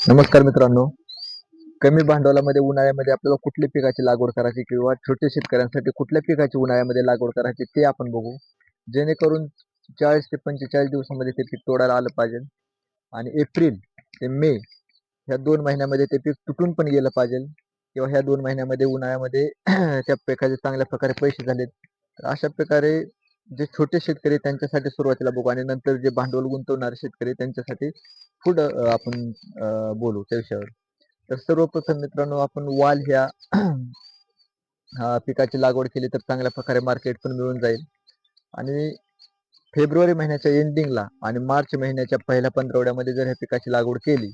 नमस्कार मित्रांनो. कमी भांडवलामध्ये उन्हाळ्यामध्ये आपल्याला कुठल्या पिकाची लागवड करायची किंवा छोट्या शेतकऱ्यांसाठी कुठल्या पिकाची उन्हाळ्यामध्ये लागवड करायची ते आपण बघू. जेणेकरून 40 ते 45 दिवसामध्ये ते पीक तोडायला आलं पाहिजे आणि एप्रिल ते मे ह्या 2 महिन्यामध्ये ते पीक तुटून पण गेलं पाहिजे किंवा ह्या 2 महिन्यामध्ये उन्हाळ्यामध्ये त्या पिकाचे चांगल्या प्रकारे पैसे झालेत. तर अशा प्रकारे जे छोटे शेतकरी त्यांच्यासाठी सुरुवातीला बघू आणि नंतर जे भांडवल गुंतवणारे शेतकरी त्यांच्यासाठी पुढं आपण बोलू त्या विषयावर. तर सर्वप्रथम मित्रांनो आपण वाल ह्या पिकाची लागवड केली तर चांगल्या प्रकारे मार्केट पण मिळून जाईल आणि फेब्रुवारी महिन्याच्या एंडिंगला आणि मार्च महिन्याच्या पहिल्या पंधरवड्यामध्ये जर ह्या पिकाची लागवड केली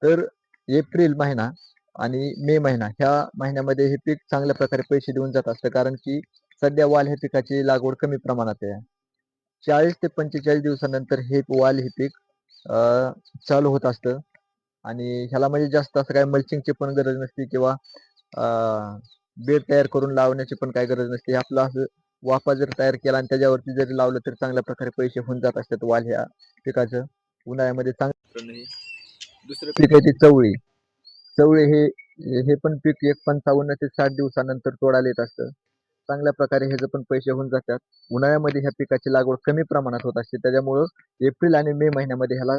तर एप्रिल महिना आणि मे महिना ह्या महिन्यामध्ये हे पीक चांगल्या प्रकारे पैसे देऊन जात असतं कारण की सध्या वाल ह्या पिकाची लागवड कमी प्रमाणात आहे. 40 ते 45 दिवसानंतर हे वाल हे पीक चालू होत असतं आणि ह्याला म्हणजे जास्त असं काही मल्चिंगची पण गरज नसते किंवा बेड तयार करून लावण्याची पण काही गरज नसते. आपलं असं वाफा जर तयार केला आणि त्याच्यावरती जरी लावलं तर चांगल्या प्रकारे पैसे होऊन जात असतात वाल ह्या पिकाचं उन्हाळ्यामध्ये चांगलं. दुसरं पीक आहे ती चवळी. चवळी हे पण पीक एक 55 ते 60 दिवसानंतर तोडायला येत असतं. चांगल्या प्रकारे ह्याचे पण पैसे होऊन जातात. उन्हाळ्यामध्ये ह्या पिकाची लागवड कमी प्रमाणात होत असते. त्याच्यामुळं एप्रिल आणि मे महिन्यामध्ये ह्याला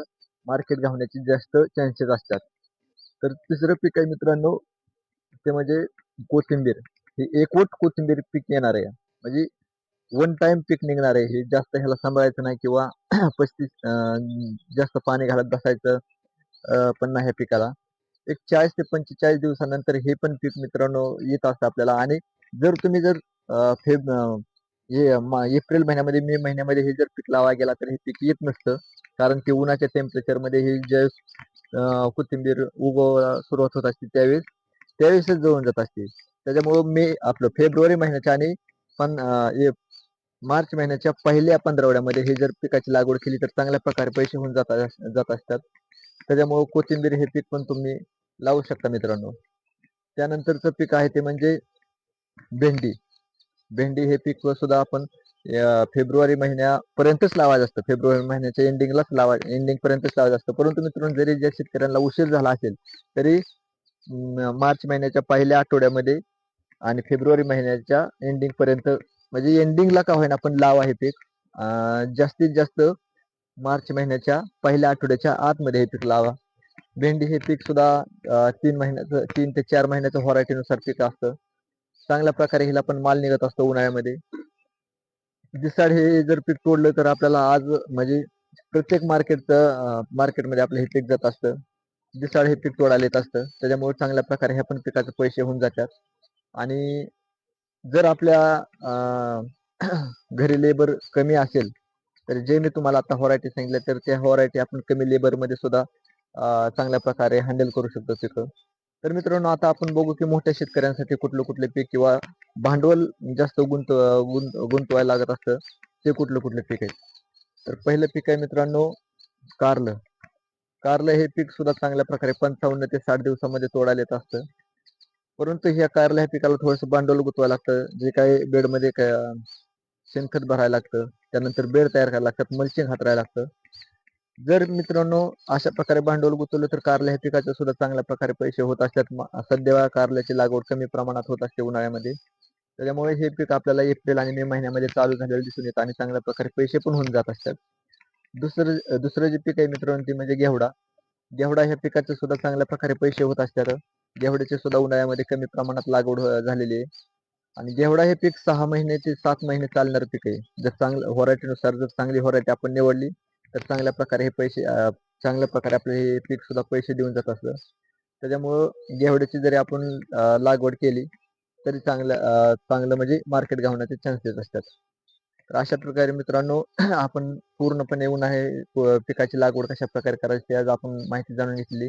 मार्केट घालण्याचे जास्त चान्सेस असतात. तर तिसरं पीक आहे मित्रांनो ते म्हणजे कोथिंबीर. हे एकवट कोथिंबीर पीक येणार आहे. म्हणजे वन टाइम पीक निघणार आहे. हे जास्त ह्याला सांभाळायचं नाही किंवा 35 जास्त पाणी घालत बसायचं पण नाही ह्या पिकाला. एक 40 ते 45 दिवसानंतर हे पण पीक मित्रांनो येत असतं आपल्याला आणि जर तुम्ही जर अ, फेब अ, एप्रिल महिन्यामध्ये मे महिन्यामध्ये हे जर पीक लावायला गेला तर हे पीक येत नसतं. कारण की उन्हाच्या टेम्परेचरमध्ये हे जे कोथिंबीर उगवायला सुरुवात होत असते त्यावेळेसच जळून जात असते. त्याच्यामुळं आपलं फेब्रुवारी महिन्याच्या आणि पण मार्च महिन्याच्या पहिल्या पंधरवड्यामध्ये हे जर पिकाची लागवड केली तर चांगल्या प्रकारे पैसे होऊन जात असतात. त्याच्यामुळं कोथिंबीर हे पीक पण तुम्ही लावू शकता मित्रांनो. त्यानंतरचं पीक आहे ते म्हणजे भेंडी. भेंडी हे पीक सुद्धा आपण फेब्रुवारी महिन्यापर्यंतच लावायचं असतं. फेब्रुवारी महिन्याच्या एंडिंग पर्यंतच लावायचं असतं. परंतु मित्रांनो जरी ज्या शेतकऱ्यांना उशीर झाला असेल तरी मार्च महिन्याच्या पहिल्या आठवड्यामध्ये आणि फेब्रुवारी महिन्याच्या एंडिंग पर्यंत म्हणजे एंडिंगला का होईना पण लावा हे पीक. जास्तीत जास्त मार्च महिन्याच्या पहिल्या आठवड्याच्या आतमध्ये हे पीक लावा. भेंडी हे पीक सुद्धा 3 ते 4 महिन्याचं व्हरायटीनुसार पीक असतं. चांगल्या प्रकारे हिला पण माल निघत असतो उन्हाळ्यामध्ये. दिसाड हे जर पीक तोडलं तर आपल्याला आज म्हणजे प्रत्येक मार्केटमध्ये आपलं हे पीक जात असतं. दिसाळ हे पीक तोडायला येत असतं. त्याच्यामुळे चांगल्या प्रकारे ह्या पण पिकाचे पैसे होऊन जातात. आणि जर आपल्या घरी लेबर कमी असेल तर जे मी तुम्हाला आता व्हरायटी सांगितल्या तर त्या व्हरायटी आपण कमी लेबरमध्ये सुद्धा चांगल्या प्रकारे हँडल करू शकतो पिकं. तर मित्रांनो आता आपण बघू की मोठ्या शेतकऱ्यांसाठी कुठलं कुठले पीक किंवा भांडवल जास्त गुंतवायला लागत असतं ते कुठलं पीक आहे. तर पहिलं पीक आहे मित्रांनो कारलं. कारलं हे पीक सुद्धा चांगल्या प्रकारे 55 ते 60 दिवसामध्ये तोडायला येत असतं. परंतु ह्या कारल्या ह्या पिकाला थोडंसं भांडवल गुंतवायला लागतं. जे काही बेडमध्ये शेणखत भरायला लागतं. त्यानंतर बेड तयार करायला लागतात. मल्चिंग हातरायला लागतं. जर मित्रांनो अशा प्रकारे भांडवल गुंतवलं तर कारल्या ह्या पिकाचे सुद्धा चांगल्या प्रकारे पैसे होत असतात. सध्या कारल्याची लागवड कमी प्रमाणात होत असते उन्हाळ्यामध्ये. त्याच्यामुळे हे पीक आपल्याला एप्रिल आणि मे महिन्यामध्ये चालू झालेलं दिसून येतं आणि चांगल्या प्रकारे पैसे पण होऊन जात असतात. दुसरं जे पीक आहे मित्रांनो ते म्हणजे घेवडा. घेवडा ह्या पिकाचे सुद्धा चांगल्या प्रकारे पैसे होत असतात. घेवड्याची सुद्धा उन्हाळ्यामध्ये कमी प्रमाणात लागवड झालेली आहे. आणि घेवडा हे पीक 6 महिने ते 7 महिने चालणारं पीक आहे. जर चांगलं व्हरायटीनुसार जर चांगली व्हरायटी आपण निवडली तर चांगल्या प्रकारे हे चांगल्या प्रकारे आपलं हे पीक सुद्धा पैसे देऊन जात असतं. त्याच्यामुळं घेवड्याची जरी आपण लागवड केली तरी चांगलं म्हणजे मार्केट गावण्याचे चान्सेस असतात. तर अशा प्रकारे मित्रांनो आपण पूर्णपणे पिकाची लागवड कशा प्रकारे करायची आज आपण माहिती जाणून घेतली.